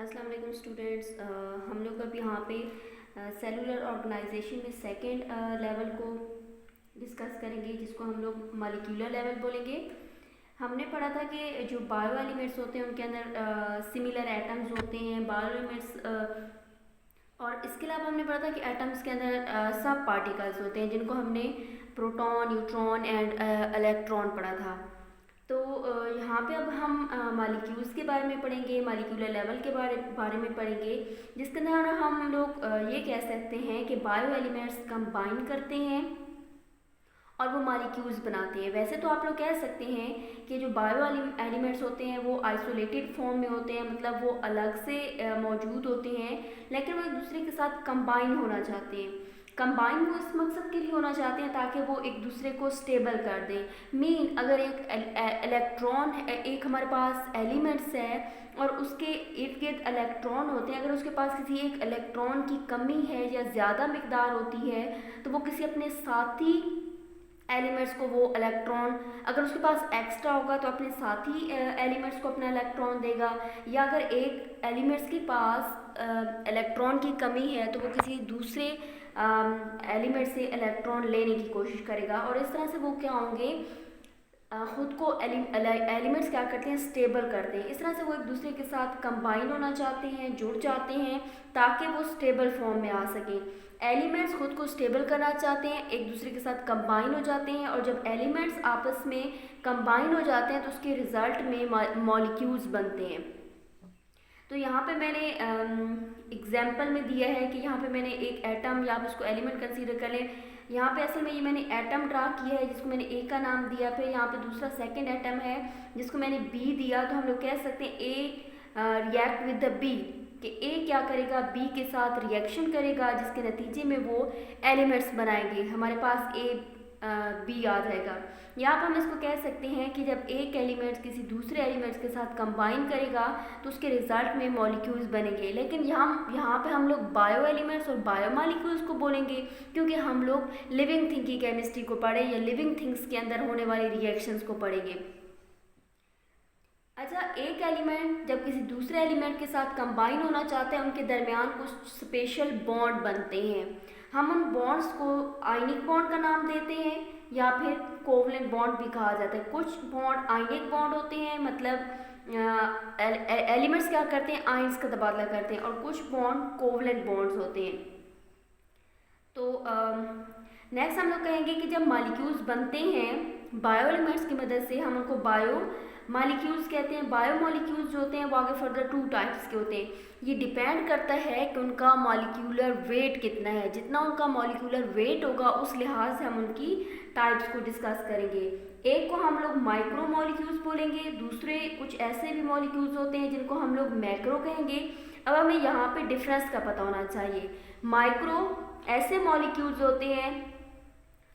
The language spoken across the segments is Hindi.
अस्सलाम वालेकुम स्टूडेंट्स। हम लोग अब यहाँ पे सेलुलर ऑर्गेनाइजेशन में सेकेंड लेवल को डिस्कस करेंगे, जिसको हम लोग मॉलिक्यूलर लेवल बोलेंगे। हमने पढ़ा था कि जो बायो एलिमेंट्स होते हैं उनके अंदर सिमिलर एटम्स होते हैं बायो एलिमेंट्स, और इसके अलावा हमने पढ़ा था कि एटम्स के अंदर सब पार्टिकल्स होते हैं जिनको हमने प्रोटॉन, न्यूट्रॉन एंड इलेक्ट्रॉन पढ़ा था। तो यहाँ पे अब हम मॉलिक्यूल्स के बारे में पढ़ेंगे, मॉलिक्यूलर लेवल के बारे में पढ़ेंगे, जिसके अंदर हम लोग ये कह सकते हैं कि बायो एलिमेंट्स कंबाइन करते हैं और वो मॉलिक्यूल्स बनाते हैं। वैसे तो आप लोग कह सकते हैं कि जो बायो एलिमेंट्स होते हैं वो आइसोलेटेड फॉर्म में होते हैं, मतलब वो अलग से मौजूद होते हैं, लेकिन वो एक दूसरे के साथ कंबाइन होना चाहते हैं। कंबाइन वो इस मकसद के लिए होना चाहते हैं ताकि वो एक दूसरे को स्टेबल कर दें। मीन अगर एक इलेक्ट्रॉन, एक हमारे पास एलिमेंट्स है और उसके इर्द गिर्द इलेक्ट्रॉन होते हैं, अगर उसके पास किसी एक इलेक्ट्रॉन की कमी है या ज़्यादा मिकदार होती है तो वो किसी अपने साथी एलिमेंट्स को वो इलेक्ट्रॉन, अगर उसके पास एक्स्ट्रा होगा तो अपने साथी एलिमेंट्स को अपना इलेक्ट्रॉन देगा, या अगर एक एलिमेंट्स के पास इलेक्ट्रॉन की कमी है तो वो किसी दूसरे एलिमेंट से इलेक्ट्रॉन लेने की कोशिश करेगा। और इस तरह से वो क्या होंगे, ख़ुद को एलिमेंट्स क्या करते हैं, स्टेबल करते हैं। इस तरह से वो एक दूसरे के साथ कंबाइन होना चाहते हैं, जुड़ जाते हैं, ताकि वो स्टेबल फॉर्म में आ सकें। एलिमेंट्स खुद को स्टेबल करना चाहते हैं, एक दूसरे के साथ कंबाइन हो जाते हैं, और जब एलिमेंट्स आपस में कंबाइन हो जाते हैं तो उसके रिज़ल्ट में मॉलिक्यूल्स बनते हैं। तो यहाँ पे मैंने एग्जाम्पल में दिया है कि यहाँ पे मैंने एक एटम या आप उसको एलिमेंट कंसीडर कर लें। यहाँ पे असल में ये मैंने एटम ड्रा किया है जिसको मैंने ए का नाम दिया, फिर यहाँ पे दूसरा सेकंड एटम है जिसको मैंने बी दिया। तो हम लोग कह सकते हैं ए रिएक्ट विद द बी, कि ए क्या करेगा, बी के साथ रिएक्शन करेगा, जिसके नतीजे में वो एलिमेंट्स बनाएंगे। हमारे पास ए बी आ जाएगा। यहाँ पर हम इसको कह सकते हैं कि जब एक एलिमेंट्स किसी दूसरे एलिमेंट्स के साथ कंबाइन करेगा तो उसके रिजल्ट में मॉलिक्यूल्स बनेंगे। लेकिन यहाँ पे हम लोग बायो एलिमेंट्स और बायो मॉलिक्यूल्स को बोलेंगे, क्योंकि हम लोग लिविंग थिंग की केमिस्ट्री को पढ़े या लिविंग थिंग्स के अंदर होने वाली रिएक्शंस को पढ़ेंगे। अच्छा, एक एलिमेंट जब किसी दूसरे एलिमेंट के साथ कंबाइन होना चाहते हैं, उनके दरमियान कुछ स्पेशल बॉन्ड बनते हैं। हम उन बॉन्ड्स को आयनिक बॉन्ड का नाम देते हैं या फिर कोवलेंट बॉन्ड भी कहा जाता है। कुछ बॉन्ड आयनिक बॉन्ड होते हैं, मतलब एलिमेंट्स क्या करते हैं, आयंस का तबादला करते हैं, और कुछ बॉन्ड कोवलेंट बॉन्ड्स होते हैं। तो नेक्स्ट हम लोग कहेंगे कि जब मॉलिक्यूल्स बनते हैं बायो एलिमेंट्स की मदद से, हम उनको बायो मॉलिक्यूल्स कहते हैं। बायो मॉलिक्यूल्स जो होते हैं वो आगे फर्दर 2 टाइप्स के होते हैं। ये डिपेंड करता है कि उनका मॉलिक्यूलर वेट कितना है। जितना उनका मॉलिक्यूलर वेट होगा उस लिहाज से हम उनकी टाइप्स को डिस्कस करेंगे। एक को हम लोग माइक्रो मॉलिक्यूल्स बोलेंगे, दूसरे कुछ ऐसे भी मॉलिक्यूल्स होते हैं जिनको हम लोग मैक्रो कहेंगे। अब हमें यहाँ पे डिफरेंस का पता होना चाहिए। माइक्रो ऐसे मॉलिक्यूल्स होते हैं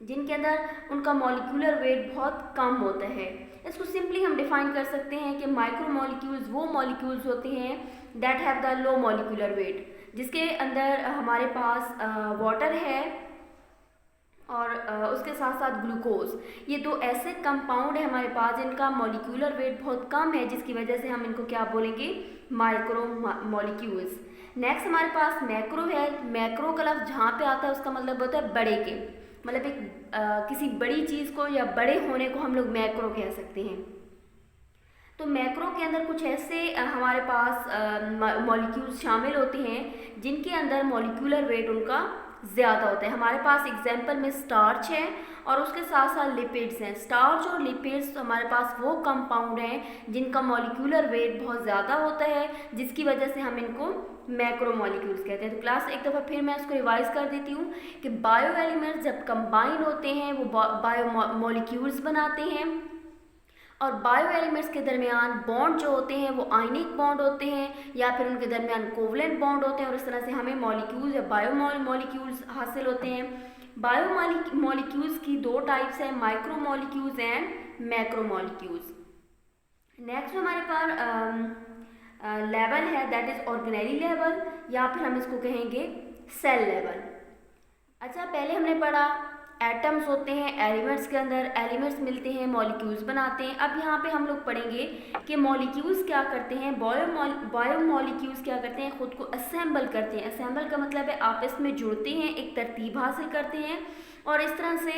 जिनके अंदर उनका मॉलिक्यूलर वेट बहुत कम होता है। इसको सिंपली हम डिफाइन कर सकते हैं कि माइक्रो मॉलिक्यूल्स वो मॉलिक्यूल्स होते हैं that have the low molecular weight, जिसके अंदर हमारे पास वाटर है और उसके साथ साथ ग्लूकोज। ये 2 ऐसे कंपाउंड है हमारे पास जिनका मॉलिक्यूलर वेट बहुत कम है, जिसकी वजह से हम इनको क्या बोलेंगे, माइक्रो मॉलिक्यूल्स। नेक्स्ट हमारे पास मैक्रो है। मैक्रो का लफ्ज़ जहाँ पे आता है उसका मतलब होता है बड़े के, मतलब एक किसी बड़ी चीज़ को या बड़े होने को हम लोग मैक्रो कह सकते हैं। तो मैक्रो के अंदर कुछ ऐसे हमारे पास मॉलिक्यूल्स शामिल होते हैं जिनके अंदर मॉलिक्यूलर वेट उनका ज़्यादा होता है। हमारे पास एग्जाम्पल में स्टार्च है और उसके साथ साथ लिपिड्स हैं। स्टार्च और लिपिड्स हमारे पास वो कंपाउंड हैं जिनका मॉलिक्यूलर वेट बहुत ज़्यादा होता है, जिसकी वजह से हम इनको मैक्रो मॉलिक्यूल्स कहते हैं। तो क्लास एक दफ़ा फिर मैं इसको रिवाइज कर देती हूँ कि बायो एलिमेंट्स जब कंबाइन होते हैं वो बायो मॉलिक्यूल्स बनाते हैं, और बायो एलिमेंट्स के दरमियान बॉन्ड जो होते हैं वो आयनिक बॉन्ड होते हैं या फिर उनके दरमियान कोवलेंट बॉन्ड होते हैं, और इस तरह से हमें मॉलिक्यूल्स या बायो मॉलिक्यूल्स हासिल होते हैं। बायो मॉलिक्यूल्स की 2 टाइप्स हैं, micro molecules and macro molecules. Next हमारे पास लेवल है दैट इज़ ऑर्गेनेली लेवल, या फिर हम इसको कहेंगे सेल लेवल। अच्छा, पहले हमने पढ़ा एटम्स होते हैं एलिमेंट्स के अंदर, एलिमेंट्स मिलते हैं मॉलिक्यूल्स बनाते हैं। अब यहाँ पे हम लोग पढ़ेंगे कि मॉलिक्यूल्स क्या करते हैं, बायोमॉलिक्यूल्स क्या करते हैं, खुद को असेंबल करते हैं। असेंबल का मतलब है आपस में जुड़ते हैं, एक तरतीब हासिल करते हैं और इस तरह से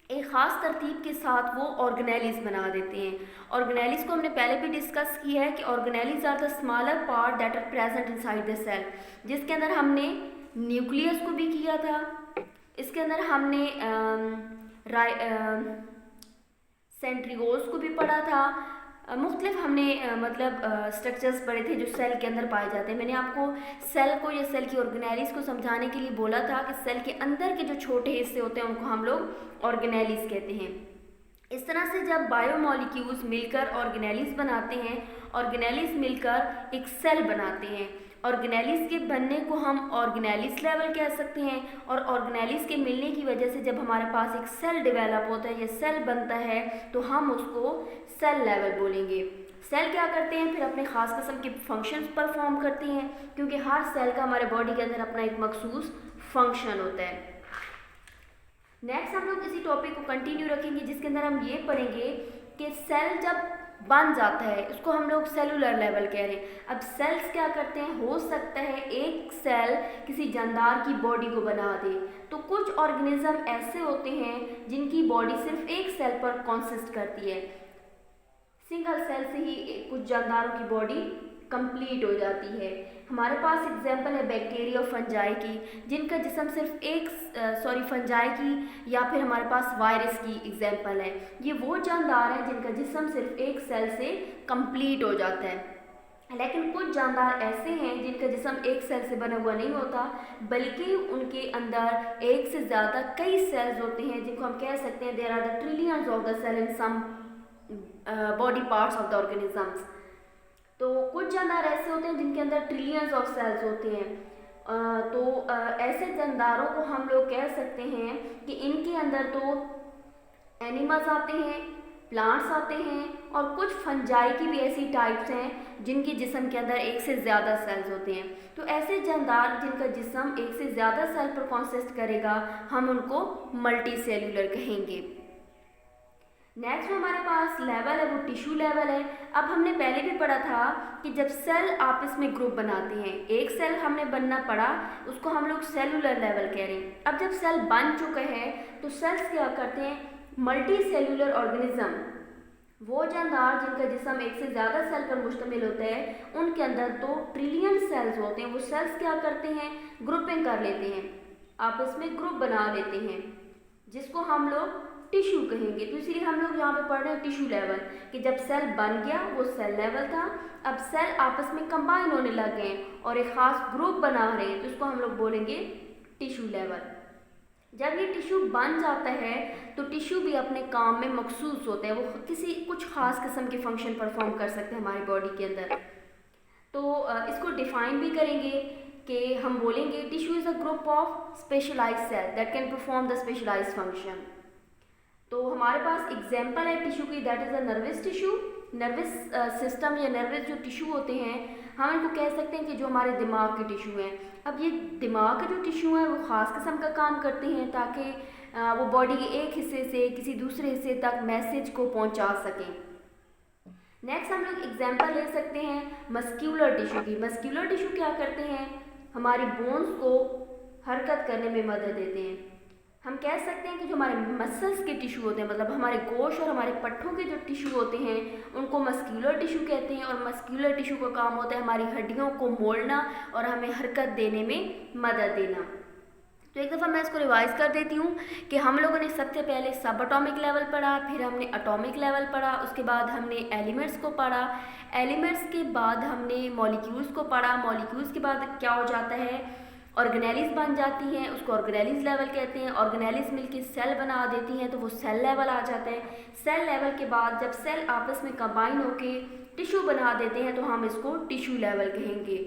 एक ख़ास तरतीब के साथ वो ऑर्गेनेलिज बना देते हैं। ऑर्गेनेलिज को हमने पहले भी डिस्कस किया है कि organelles are the smaller part that are present inside the cell, जिसके अंदर हमने न्यूक्लियस को भी किया था, इसके अंदर हमने सेंट्रियोल्स को भी पढ़ा था, मुख्तलिफ हमने स्ट्रक्चर्स पढ़े थे जो सेल के अंदर पाए जाते हैं। मैंने आपको सेल को या सेल की ऑर्गेनेलिज को समझाने के लिए बोला था कि सेल के अंदर के जो छोटे हिस्से होते हैं उनको हम लोग ऑर्गेनेलिज कहते हैं। इस तरह से जब बायोमॉलिक्यूल्स मिलकर ऑर्गेनेलिज बनाते हैं, ऑर्गेनेलिज मिलकर एक सेल बनाते हैं। ऑर्गेनेलिज के बनने को हम ऑर्गेनेलिज लेवल कह सकते हैं और ऑर्गेनेलिज के मिलने की वजह से जब हमारे पास एक सेल डेवलप होता है या सेल बनता है तो हम उसको सेल लेवल बोलेंगे। सेल क्या करते हैं, फिर अपने ख़ास किस्म के फंक्शंस परफॉर्म करते हैं, क्योंकि हर सेल का हमारे बॉडी के अंदर अपना एक मखसूस फंक्शन होता है। नेक्स्ट हम लोग इसी टॉपिक को कंटिन्यू रखेंगे जिसके अंदर हम ये पढ़ेंगे कि सेल जब बन जाता है उसको हम लोग सेलुलर लेवल कह रहे हैं। अब सेल्स क्या करते हैं, हो सकता है एक सेल किसी जानदार की बॉडी को बना दे, तो कुछ ऑर्गेनिज्म ऐसे होते हैं जिनकी बॉडी सिर्फ एक सेल पर कॉन्सिस्ट करती है। सिंगल सेल से ही कुछ जानदारों की बॉडी कंप्लीट हो जाती है। हमारे पास एग्जांपल है बैक्टीरिया और फंजाई की, जिनका जिस्म सिर्फ एक फंजाई की या फिर हमारे पास वायरस की एग्जांपल है। ये वो जानदार हैं जिनका जिस्म सिर्फ एक सेल से कंप्लीट हो जाता है। लेकिन कुछ जानदार ऐसे हैं जिनका जिस्म एक सेल से बना हुआ नहीं होता, बल्कि उनके अंदर एक से ज़्यादा कई सेल्स होते हैं, जिनको हम कह सकते हैं there are the trillions of the cell in some body parts of the organisms. तो कुछ जानदार ऐसे होते हैं जिनके अंदर ट्रिलियंस ऑफ सेल्स होते हैं। ऐसे जानदारों को हम लोग कह सकते हैं कि इनके अंदर तो एनिमल्स आते हैं, प्लांट्स आते हैं और कुछ फंजाई की भी ऐसी टाइप्स हैं जिनके जिस्म के अंदर एक से ज़्यादा सेल्स होते हैं। तो ऐसे जानदार जिनका जिस्म एक से ज़्यादा सेल पर कॉन्सिस्ट करेगा हम उनको मल्टी सेलुलर कहेंगे। नेक्स्ट हमारे पास लेवल है वो टिश्यू लेवल है। अब हमने पहले भी पढ़ा था कि जब सेल आपस में ग्रुप बनाते हैं, एक सेल हमने बनना पड़ा, उसको हम लोग सेलुलर लेवल कह रहे हैं। अब जब सेल बन चुका है तो सेल्स क्या करते हैं, मल्टी सेलुलर ऑर्गेनिज्म, वो जानदार जिनका जिस्म एक से ज़्यादा सेल पर मुश्तमिल होता है, उनके अंदर तो ट्रिलियन सेल्स होते हैं। वो सेल्स क्या करते हैं, ग्रुपिंग कर लेते हैं, आपस में ग्रुप बना लेते हैं, जिसको हम लोग टिश्यू कहेंगे। तो इसीलिए हम लोग यहाँ पे पढ़ रहे हैं टिश्यू लेवल, कि जब सेल बन गया वो सेल लेवल था, अब सेल आपस में कंबाइन होने लग गए और एक ख़ास ग्रुप बना रहे हैं, तो इसको हम लोग बोलेंगे टिश्यू लेवल। जब ये टिश्यू बन जाता है तो टिश्यू भी अपने काम में मखसूस होते हैं, वो कुछ ख़ास किस्म के फंक्शन परफॉर्म कर सकते हैं हमारी बॉडी के अंदर। तो इसको डिफ़ाइन भी करेंगे कि हम बोलेंगे tissue is a group of specialised cell that can perform the specialised function. तो हमारे पास एग्जाम्पल है टिश्यू की, that is a nervous tissue. Nervous system या नर्वस जो टिश्यू होते हैं हम इनको कह सकते हैं कि जो हमारे दिमाग के टिश्यू हैं। अब ये दिमाग के जो टिश्यू हैं वो ख़ास किस्म का काम करते हैं ताकि वो बॉडी के एक हिस्से से किसी दूसरे हिस्से तक मैसेज को पहुंचा सकें। नेक्स्ट हम लोग एग्जाम्पल ले सकते हैं मस्क्यूलर टिश्यू की। मस्क्यूलर टिश्यू क्या करते हैं, हमारी बोन्स को हरकत करने में मदद देते हैं। हम कह सकते हैं कि जो हमारे मसल्स के टिश्यू होते हैं, मतलब हमारे गोश्त और हमारे पट्ठों के जो टिश्यू होते हैं उनको मस्क्यूलर टिश्यू कहते हैं। और मस्क्यूलर टिश्यू का काम होता है हमारी हड्डियों को मोड़ना और हमें हरकत देने में मदद देना। तो एक दफ़ा मैं इसको रिवाइज़ कर देती हूँ कि हम लोगों ने सबसे पहले सब एटॉमिक लेवल पढ़ा, फिर हमने एटॉमिक लेवल पढ़ा, उसके बाद हमने एलिमेंट्स को पढ़ा, एलिमेंट्स के बाद हमने मॉलिक्यूल्स को पढ़ा, मॉलिक्यूल्स के बाद क्या हो जाता है, ऑर्गेनेलिज बन जाती हैं, उसको ऑर्गेनेलिज लेवल कहते हैं। ऑर्गेनेलिज मिलके सेल बना देती हैं तो वो सेल लेवल आ जाता है। सेल लेवल के बाद जब सेल आपस में कंबाइन होके टिश्यू बना देते हैं तो हम इसको टिश्यू लेवल कहेंगे।